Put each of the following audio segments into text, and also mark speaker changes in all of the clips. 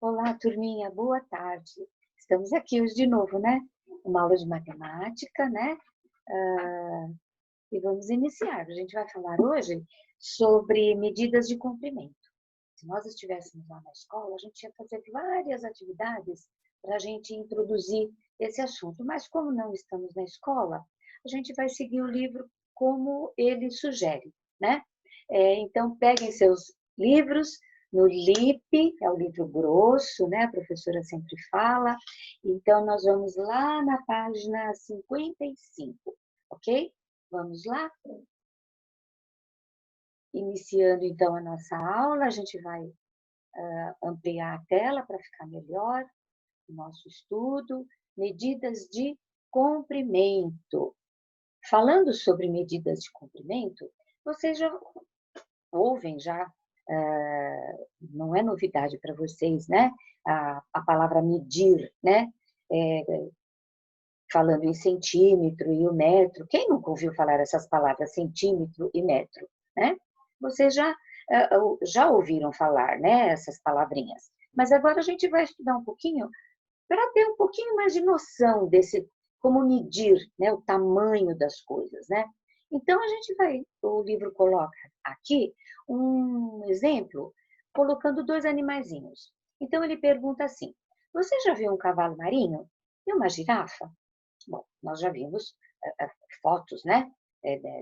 Speaker 1: Olá, turminha, boa tarde. Estamos aqui hoje de novo, né? Uma aula de matemática, né? Ah, e vamos iniciar. A gente vai falar hoje sobre medidas de comprimento. Se nós estivéssemos lá na escola, a gente ia fazer várias atividades para a gente introduzir esse assunto. Mas como não estamos na escola, a gente vai seguir o livro como ele sugere, né? Então, peguem seus livros no LIP, é o livro grosso, né? A professora sempre fala. Então, nós vamos lá na página 55, ok? Vamos lá? Iniciando, então, a nossa aula, a gente vai ampliar a tela para ficar melhor o nosso estudo. Medidas de comprimento. Falando sobre medidas de comprimento, vocês já ouvem, não é novidade para vocês, né? A palavra medir, né? É, falando em centímetro e o metro. Quem nunca ouviu falar essas palavras, centímetro e metro, né? Vocês já ouviram falar, né? Essas palavrinhas. Mas agora a gente vai estudar um pouquinho para ter um pouquinho mais de noção desse, como medir, né? O tamanho das coisas, né? Então, o livro coloca aqui um exemplo, colocando dois animaizinhos. Então, ele pergunta assim, você já viu um cavalo marinho e uma girafa? Bom, nós já vimos fotos, né,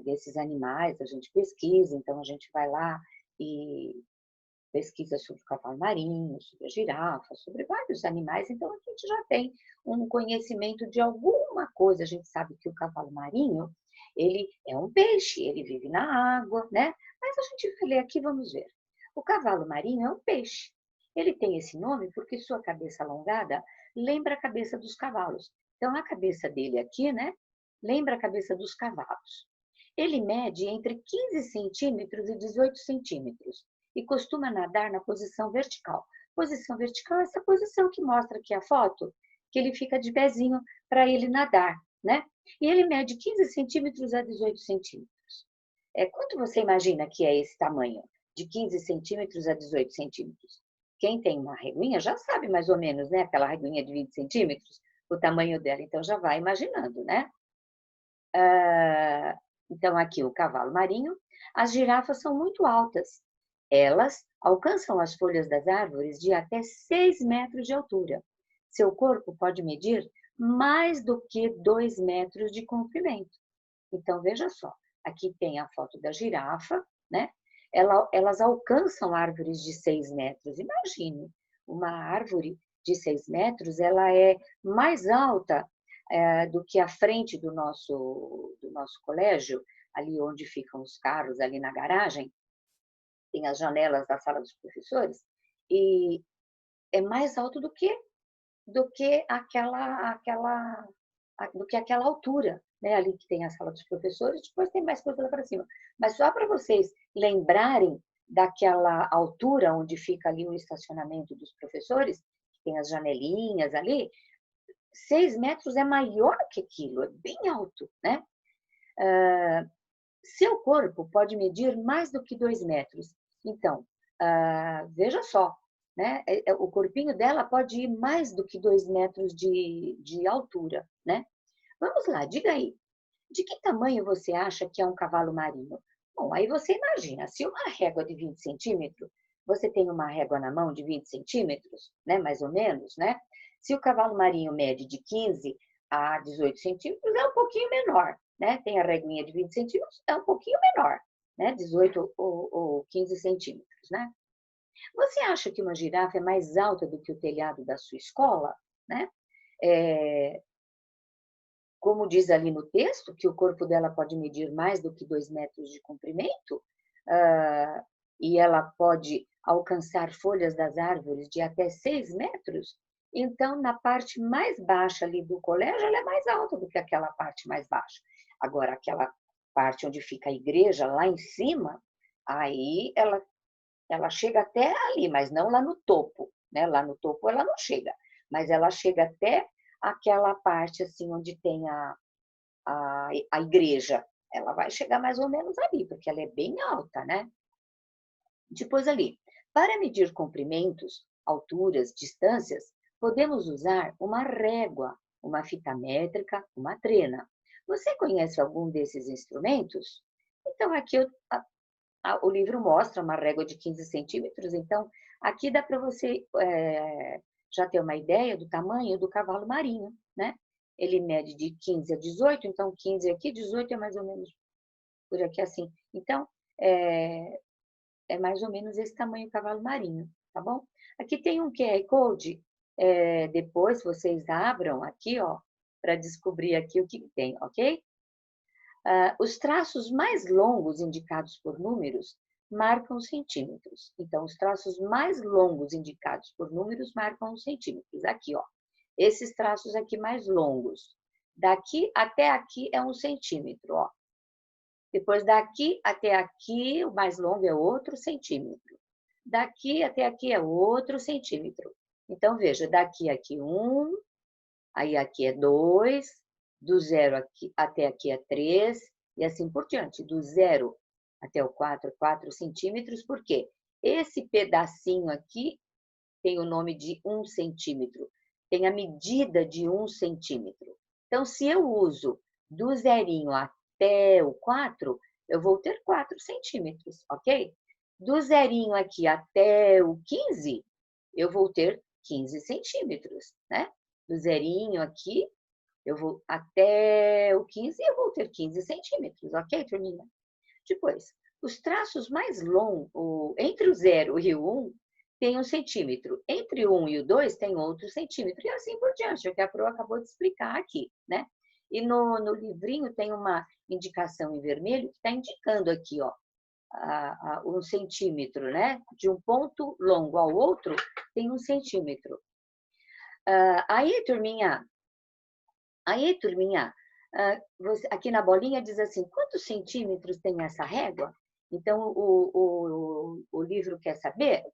Speaker 1: desses animais, a gente pesquisa, então a gente vai lá e pesquisa sobre o cavalo marinho, sobre a girafa, sobre vários animais, então a gente já tem um conhecimento de alguma coisa, a gente sabe que o cavalo marinho, ele é um peixe, ele vive na água, né? Mas a gente vai ler aqui, vamos ver. O cavalo marinho é um peixe. Ele tem esse nome porque sua cabeça alongada lembra a cabeça dos cavalos. Então, a cabeça dele aqui, né, lembra a cabeça dos cavalos. Ele mede entre 15 centímetros e 18 centímetros e costuma nadar na posição vertical. Posição vertical é essa posição que mostra aqui a foto, que ele fica de pezinho para ele nadar, né? E ele mede 15 centímetros a 18 centímetros. Quanto você imagina que é esse tamanho? De 15 centímetros a 18 centímetros. Quem tem uma reguinha já sabe mais ou menos, né? Aquela reguinha de 20 centímetros, o tamanho dela, então já vai imaginando, né? Então, aqui o cavalo marinho. As girafas são muito altas. Elas alcançam as folhas das árvores de até 6 metros de altura. Seu corpo pode medir mais do que 2 metros de comprimento. Então, veja só, aqui tem a foto da girafa, né? Elas alcançam árvores de 6 metros. Imagine, uma árvore de 6 metros, ela é mais alta do que a frente do nosso colégio, ali onde ficam os carros, ali na garagem, tem as janelas da sala dos professores, e é mais alto do que aquela altura, né? Ali que tem a sala dos professores, depois tem mais coisa lá para cima. Mas só para vocês lembrarem daquela altura onde fica ali o estacionamento dos professores, que tem as janelinhas ali, 6 metros é maior que aquilo, é bem alto, né? Seu corpo pode medir mais do que 2 metros. Então, veja só, né? O corpinho dela pode ir mais do que 2 metros de altura, né? Vamos lá, diga aí, de que tamanho você acha que é um cavalo marinho? Bom, aí você imagina, se uma régua de 20 centímetros, você tem uma régua na mão de 20 centímetros, né, mais ou menos, né? Se o cavalo marinho mede de 15 a 18 centímetros, é um pouquinho menor, né? Tem a reguinha de 20 centímetros, é um pouquinho menor, né? 18 ou 15 centímetros, né? Você acha que uma girafa é mais alta do que o telhado da sua escola, né? É, como diz ali no texto, que o corpo dela pode medir mais do que 2 metros de comprimento, ah, e ela pode alcançar folhas das árvores de até 6 metros, então, na parte mais baixa ali do colégio, ela é mais alta do que aquela parte mais baixa. Agora, aquela parte onde fica a igreja, lá em cima, aí ela chega até ali, mas não lá no topo, né? Lá no topo ela não chega, mas ela chega até aquela parte assim onde tem a igreja. Ela vai chegar mais ou menos ali, porque ela é bem alta, né? Depois ali, para medir comprimentos, alturas, distâncias, podemos usar uma régua, uma fita métrica, uma trena. Você conhece algum desses instrumentos? Então, aqui o livro mostra uma régua de 15 centímetros, então aqui dá para você já ter uma ideia do tamanho do cavalo marinho, né? Ele mede de 15 a 18, então 15 aqui, 18 é mais ou menos por aqui assim. Então, é mais ou menos esse tamanho do cavalo marinho, tá bom? Aqui tem um QR Code, depois vocês abram aqui, ó, para descobrir aqui o que tem, ok? Os traços mais longos indicados por números marcam centímetros. Então, os traços mais longos indicados por números marcam centímetros. Aqui, ó. Esses traços aqui mais longos. Daqui até aqui é 1 centímetro, ó. Depois daqui até aqui, o mais longo é outro centímetro. Daqui até aqui é outro centímetro. Então, veja, daqui a aqui 1, aí aqui é 2, do 0 aqui, até aqui é 3, e assim por diante. Do 0 até o 4, 4 centímetros, por quê? Esse pedacinho aqui tem o nome de 1 centímetro, tem a medida de 1 centímetro. Então, se eu uso do zerinho até o 4, eu vou ter 4 centímetros, ok? Do zerinho aqui até o 15, eu vou ter 15 centímetros, né? Do zerinho aqui, eu vou até o 15, eu vou ter 15 centímetros, ok, turminha? Depois, os traços mais longos, entre o 0 e o 1, tem 1 centímetro. Entre o 1 e o 2, tem outro centímetro. E assim por diante, o que a Pro acabou de explicar aqui, né? E no livrinho tem uma indicação em vermelho que está indicando aqui, ó, 1 centímetro, né? De um ponto longo ao outro, tem 1 centímetro. Aí, turminha, aqui na bolinha diz assim, quantos centímetros tem essa régua? Então, o livro quer saber,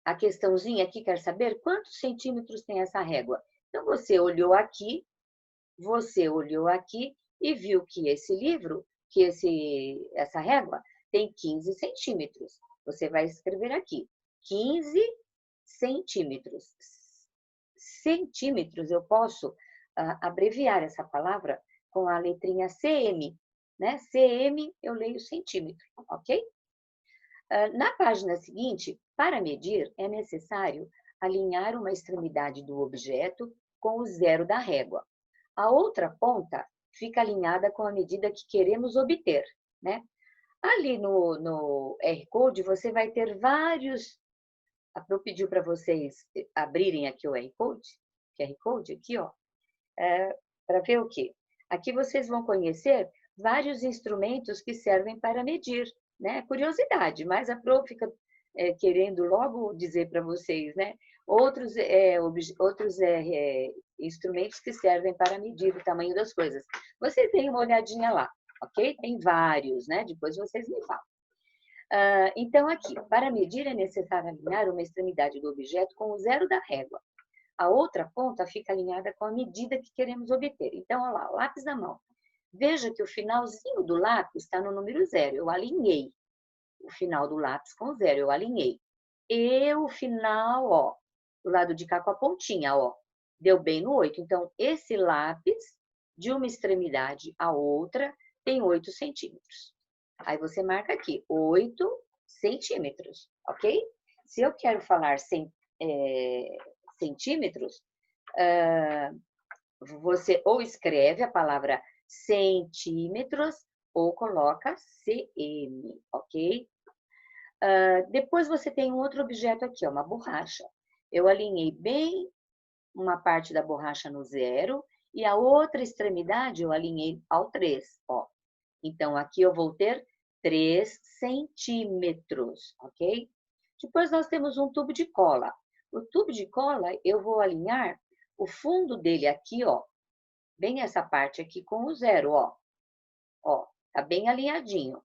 Speaker 1: a questãozinha aqui quer saber quantos centímetros tem essa régua. Então, você olhou aqui e viu que esse livro, que essa régua tem 15 centímetros. Você vai escrever aqui, 15 centímetros. Centímetros, eu posso abreviar essa palavra com a letrinha CM, né? CM, eu leio centímetro, ok? Na página seguinte, para medir, é necessário alinhar uma extremidade do objeto com o 0 da régua. A outra ponta fica alinhada com a medida que queremos obter, né? Ali no QR Code, você vai ter vários. A Pro pediu para vocês abrirem aqui o QR Code aqui, ó, para ver o quê? Aqui vocês vão conhecer vários instrumentos que servem para medir, né? Curiosidade, mas a Pro fica querendo logo dizer para vocês, né? Outros instrumentos que servem para medir o tamanho das coisas. Vocês deem uma olhadinha lá, ok? Tem vários, né? Depois vocês me falam. Então, aqui, para medir é necessário alinhar uma extremidade do objeto com o 0 da régua. A outra ponta fica alinhada com a medida que queremos obter. Então, olha lá, o lápis na mão. Veja que o finalzinho do lápis está no número 0. Eu alinhei o final do lápis com o 0. Eu alinhei. E o final, ó, do lado de cá com a pontinha, ó, deu bem no 8. Então, esse lápis, de uma extremidade à outra, tem 8 centímetros. Aí você marca aqui, 8 centímetros, ok? Se eu quero falar centímetros, você ou escreve a palavra centímetros ou coloca cm, ok? Depois você tem um outro objeto aqui, ó, uma borracha. Eu alinhei bem uma parte da borracha no 0 e a outra extremidade eu alinhei ao 3, ó. Então, aqui eu vou ter 3 centímetros, ok? Depois nós temos um tubo de cola. O tubo de cola, eu vou alinhar o fundo dele aqui, ó, bem essa parte aqui com o 0, ó. Ó, tá bem alinhadinho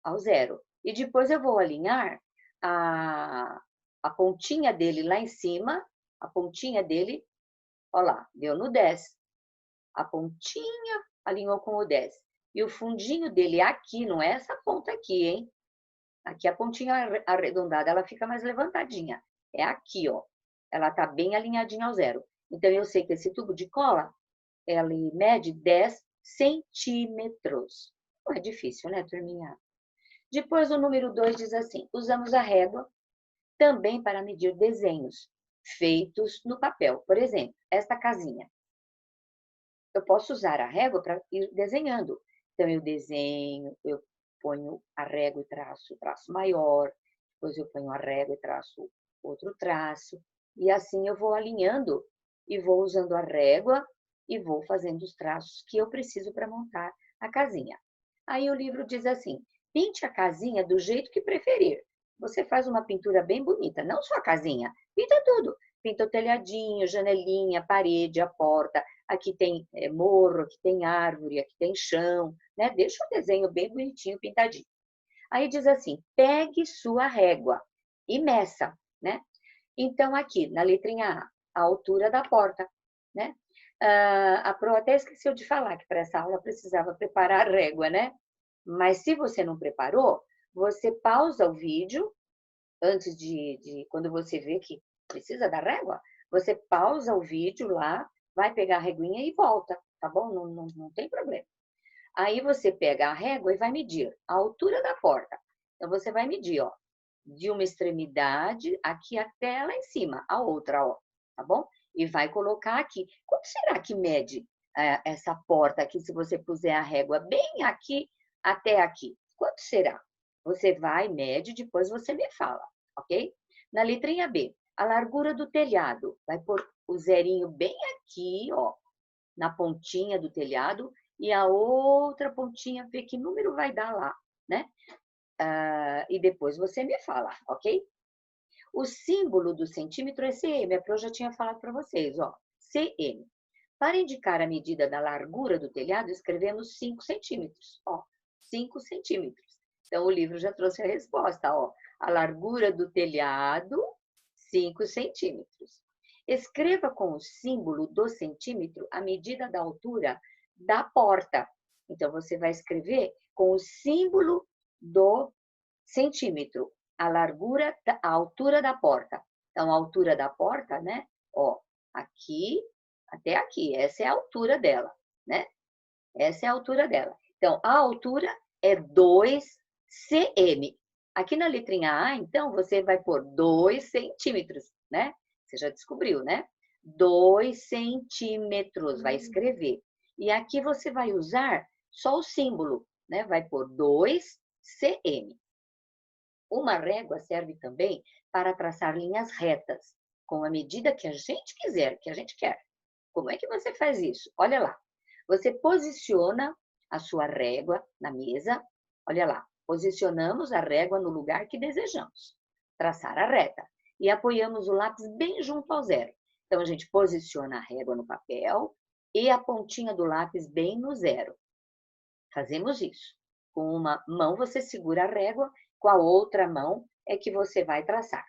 Speaker 1: ao 0. E depois eu vou alinhar a pontinha dele lá em cima, a pontinha dele, ó lá, deu no 10. A pontinha alinhou com o 10. E o fundinho dele aqui, não é essa ponta aqui, hein? Aqui a pontinha arredondada, ela fica mais levantadinha. É aqui, ó. Ela tá bem alinhadinha ao zero. Então, eu sei que esse tubo de cola, ele mede 10 centímetros. Não é difícil, né, turminha? Depois, o número 2 diz assim: usamos a régua também para medir desenhos feitos no papel. Por exemplo, esta casinha. Eu posso usar a régua para ir desenhando. Então, eu desenho, eu ponho a régua e traço o traço maior, depois eu ponho a régua e traço outro traço, e assim eu vou alinhando e vou usando a régua e vou fazendo os traços que eu preciso para montar a casinha. Aí o livro diz assim: pinte a casinha do jeito que preferir. Você faz uma pintura bem bonita, não só a casinha, pinta tudo. Pinta o telhadinho, janelinha, a parede, a porta. Aqui tem morro, aqui tem árvore, aqui tem chão, né? Deixa o desenho bem bonitinho, pintadinho. Aí diz assim: pegue sua régua e meça, né? Então, aqui, na letrinha A altura da porta, né? A Pro até esqueceu de falar que para essa aula precisava preparar a régua, né? Mas se você não preparou, você pausa o vídeo antes quando você vê que precisa da régua, você pausa o vídeo lá, vai pegar a reguinha e volta, tá bom? Não tem problema. Aí você pega a régua e vai medir a altura da porta. Então, você vai medir, ó, de uma extremidade aqui até lá em cima, a outra, ó, tá bom? E vai colocar aqui. Quanto será que mede essa porta aqui, se você puser a régua bem aqui até aqui? Quanto será? Você vai, mede, depois você me fala, ok? Na letrinha B, a largura do telhado. Vai pôr o zerinho bem aqui, ó, na pontinha do telhado, e a outra pontinha, ver que número vai dar lá, né? E depois você me fala, ok? O símbolo do centímetro é cm, a Pro já tinha falado para vocês, ó, cm. Para indicar a medida da largura do telhado, escrevemos 5 centímetros, ó, 5 centímetros. Então, o livro já trouxe a resposta, ó, a largura do telhado, 5 centímetros. Escreva com o símbolo do centímetro a medida da altura da porta. Então, você vai escrever com o símbolo do centímetro, a largura, a altura da porta. Então, a altura da porta, né? Ó, aqui até aqui, essa é a altura dela, né? Essa é a altura dela. Então, a altura é 2 cm. Aqui na letrinha A, então, você vai pôr 2 centímetros, né? Você já descobriu, né? 2 centímetros, vai escrever. E aqui você vai usar só o símbolo, né? Vai pôr 2 cm. Uma régua serve também para traçar linhas retas, com a medida que a gente quiser, que a gente quer. Como é que você faz isso? Olha lá. Você posiciona a sua régua na mesa. Olha lá. Posicionamos a régua no lugar que desejamos. Traçar a reta. E apoiamos o lápis bem junto ao zero. Então, a gente posiciona a régua no papel e a pontinha do lápis bem no zero. Fazemos isso. Com uma mão você segura a régua, com a outra mão é que você vai traçar.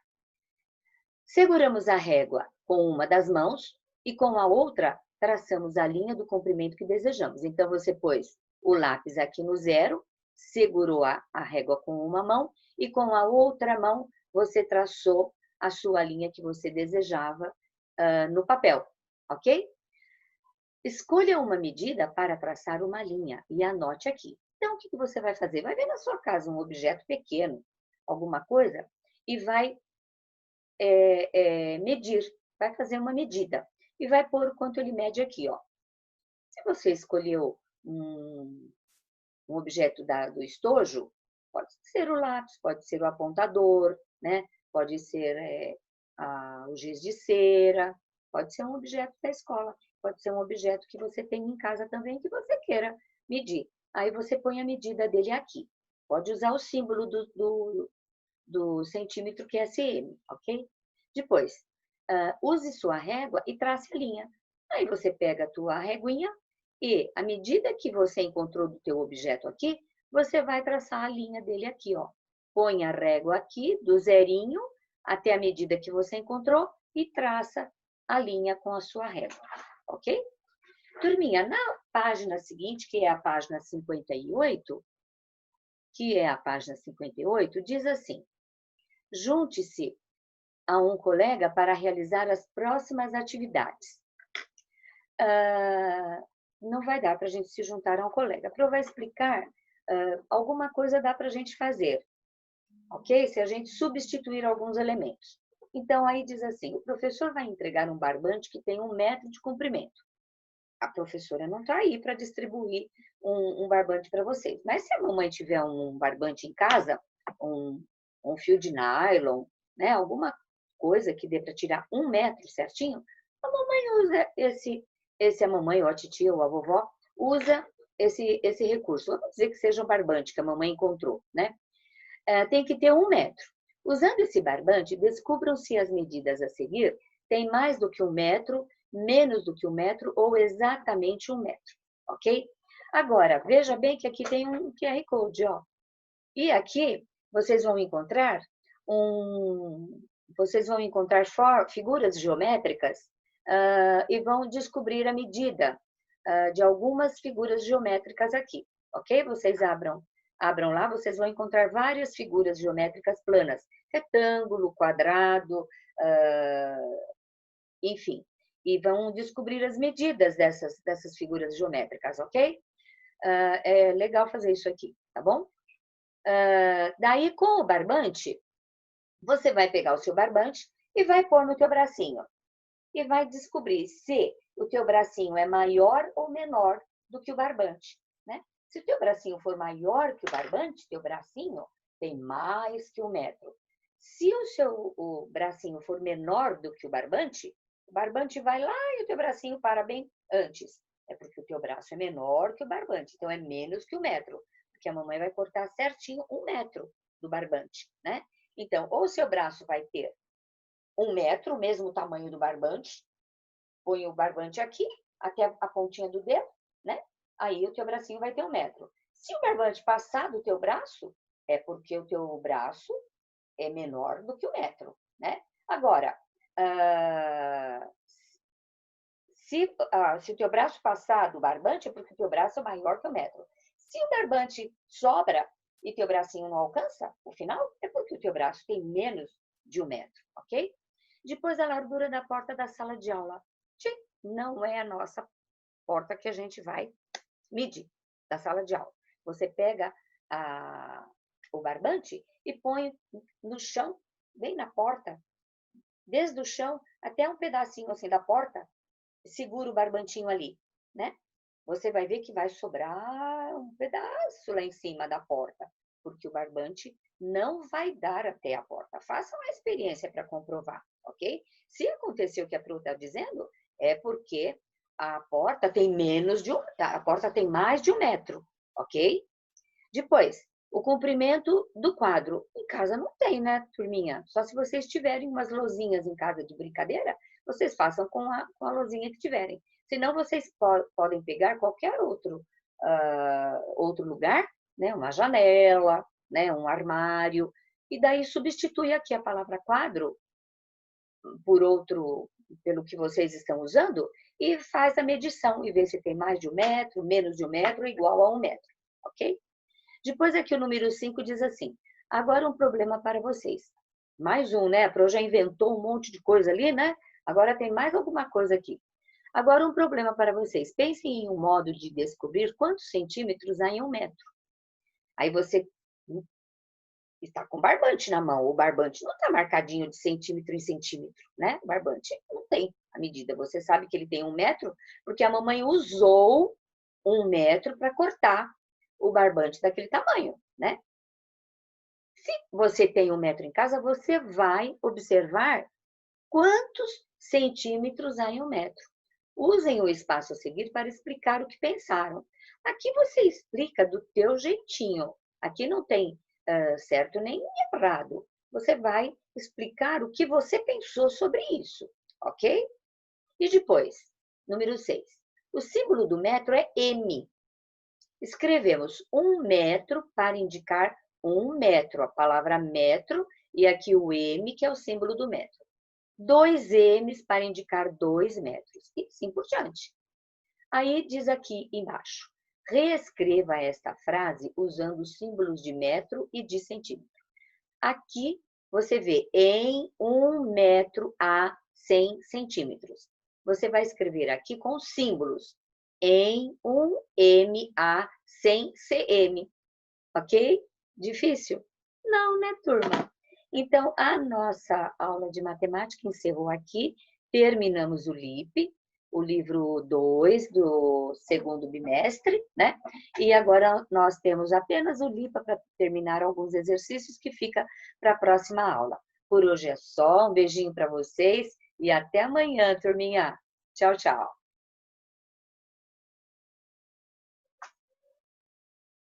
Speaker 1: Seguramos a régua com uma das mãos e com a outra traçamos a linha do comprimento que desejamos. Então, você pôs o lápis aqui no zero, segurou a régua com uma mão e com a outra mão você traçou a sua linha que você desejava no papel, ok? Escolha uma medida para traçar uma linha e anote aqui. Então, o que você vai fazer? Vai ver na sua casa um objeto pequeno, alguma coisa, e vai medir, vai fazer uma medida. E vai pôr o quanto ele mede aqui, ó. Se você escolheu um objeto do estojo, pode ser o lápis, pode ser o apontador, né? Pode ser o giz de cera, pode ser um objeto da escola, pode ser um objeto que você tem em casa também que você queira medir. Aí você põe a medida dele aqui. Pode usar o símbolo do centímetro, que é cm, ok? Depois, use sua régua e trace a linha. Aí você pega a tua reguinha e, à medida que você encontrou do teu objeto aqui, você vai traçar a linha dele aqui, ó. Põe a régua aqui, do zerinho até a medida que você encontrou e traça a linha com a sua régua, ok? Turminha, na página seguinte, que é a página 58, que é a página 58, diz assim: junte-se a um colega para realizar as próximas atividades. Não vai dar para a gente se juntar a um colega. Para eu vai explicar, alguma coisa dá para a gente fazer, ok? Se a gente substituir alguns elementos. Então, aí diz assim, o professor vai entregar um barbante que tem 1 metro de comprimento. A professora não está aí para distribuir um barbante para vocês. Mas se a mamãe tiver um barbante em casa, um fio de nylon, né, alguma coisa que dê para tirar 1 metro certinho, a mamãe usa a mamãe ou a titia ou a vovó usa esse recurso. Vamos dizer que seja um barbante que a mamãe encontrou, né? Tem que ter 1 metro. Usando esse barbante, descubram se as medidas a seguir têm mais do que 1 metro, menos do que 1 metro ou exatamente 1 metro, ok? Agora, veja bem que aqui tem um QR Code, ó. E aqui vocês vão encontrar figuras geométricas e vão descobrir a medida de algumas figuras geométricas aqui, ok? Vocês abram lá, vocês vão encontrar várias figuras geométricas planas, retângulo, quadrado, enfim, e vão descobrir as medidas dessas figuras geométricas, ok? É legal fazer isso aqui, tá bom? Daí, com o barbante, você vai pegar o seu barbante e vai pôr no teu bracinho. E vai descobrir se o teu bracinho é maior ou menor do que o barbante, né? Se o teu bracinho for maior que o barbante, teu bracinho tem mais que 1 metro. Se o bracinho for menor do que o barbante vai lá e o teu bracinho para bem antes. É porque o teu braço é menor que o barbante, então é menos que 1 metro. Porque a mamãe vai cortar certinho 1 metro do barbante, né? Então, ou o seu braço vai ter 1 metro, o mesmo tamanho do barbante, põe o barbante aqui, até a pontinha do dedo, né? Aí o teu bracinho vai ter 1 metro. Se o barbante passar do teu braço, é porque o teu braço é menor do que 1 metro, né? Agora, se o teu braço passar do barbante, é porque o teu braço é maior que 1 metro. Se o barbante sobra e teu bracinho não alcança o final, é porque o teu braço tem menos de 1 metro, ok? Depois, a largura da porta da sala de aula. Não é a nossa porta que a gente vai medir da sala de aula. Você pega o barbante e põe no chão, bem na porta, desde o chão até um pedacinho assim da porta, segura o barbantinho ali, né? Você vai ver que vai sobrar um pedaço lá em cima da porta, porque o barbante não vai dar até a porta. Faça uma experiência para comprovar, ok? Se acontecer o que a Pro está dizendo, é porque a porta tem mais de 1 metro, ok? Depois, o comprimento do quadro. Em casa não tem, né, turminha? Só se vocês tiverem umas lousinhas em casa de brincadeira, vocês façam com a lousinha que tiverem. Senão, vocês podem pegar qualquer outro lugar, né, uma janela, né, um armário, e daí substitui aqui a palavra quadro pelo que vocês estão usando, e faz a medição e vê se tem mais de 1 metro, menos de 1 metro, igual a 1 metro, ok? Depois aqui o número 5 diz assim, agora um problema para vocês. Mais um, né? A Pro já inventou um monte de coisa ali, né? Agora tem mais alguma coisa aqui. Agora um problema para vocês. Pensem em um modo de descobrir quantos centímetros há em 1 metro. Aí você está com barbante na mão. O barbante não está marcadinho de centímetro em centímetro, né? O barbante não tem a medida. Você sabe que ele tem 1 metro porque a mamãe usou 1 metro para cortar o barbante daquele tamanho, né? Se você tem 1 metro em casa, você vai observar quantos centímetros há em 1 metro. Usem o espaço a seguir para explicar o que pensaram. Aqui você explica do teu jeitinho. Aqui não tem certo nem errado. Você vai explicar o que você pensou sobre isso, ok? E depois, número 6. O símbolo do metro é M. Escrevemos 1 metro para indicar 1 metro, a palavra metro, e aqui o M, que é o símbolo do metro. 2 M's para indicar 2 metros, e assim por diante. Aí diz aqui embaixo, Reescreva esta frase usando os símbolos de metro e de centímetro. Aqui você vê em 1 metro a 100 centímetros. Você vai escrever aqui com símbolos em 1 m a 100 cm. Ok? Difícil? Não, né, turma? Então, a nossa aula de matemática encerrou aqui. Terminamos o LIP, o livro 2 do segundo bimestre, né? E agora nós temos apenas o LIPA para terminar alguns exercícios que fica para a próxima aula. Por hoje é só, um beijinho para vocês e até amanhã, turminha. Tchau, tchau.